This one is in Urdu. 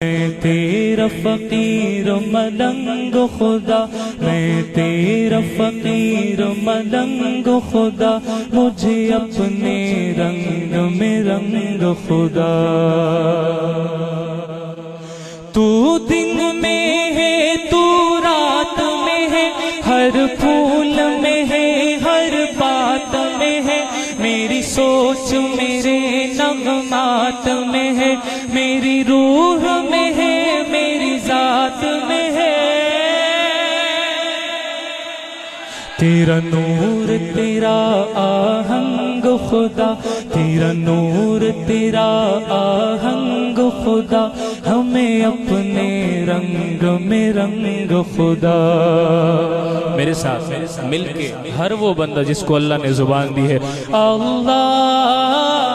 میں تیرا فقیر ملنگ خدا، میں تیرا فقیر ملنگ خدا، مجھے اپنے رنگ میں رنگ خدا۔ تو دن میں ہے تو رات میں ہے، ہر پھول میں ہے ہر بات میں ہے، میری سوچ میرے نغمات میں ہے، میری روح میں ہے میری ذات میں ہے۔ تیرا نور تیرا آہنگ خدا، تیرا نور تیرا آہنگ خدا، ہمیں اپنے رنگ میں رنگ خدا۔ میرے ساتھ مل کے ہر وہ بندہ جس کو اللہ نے زبان دی ہے، اللہ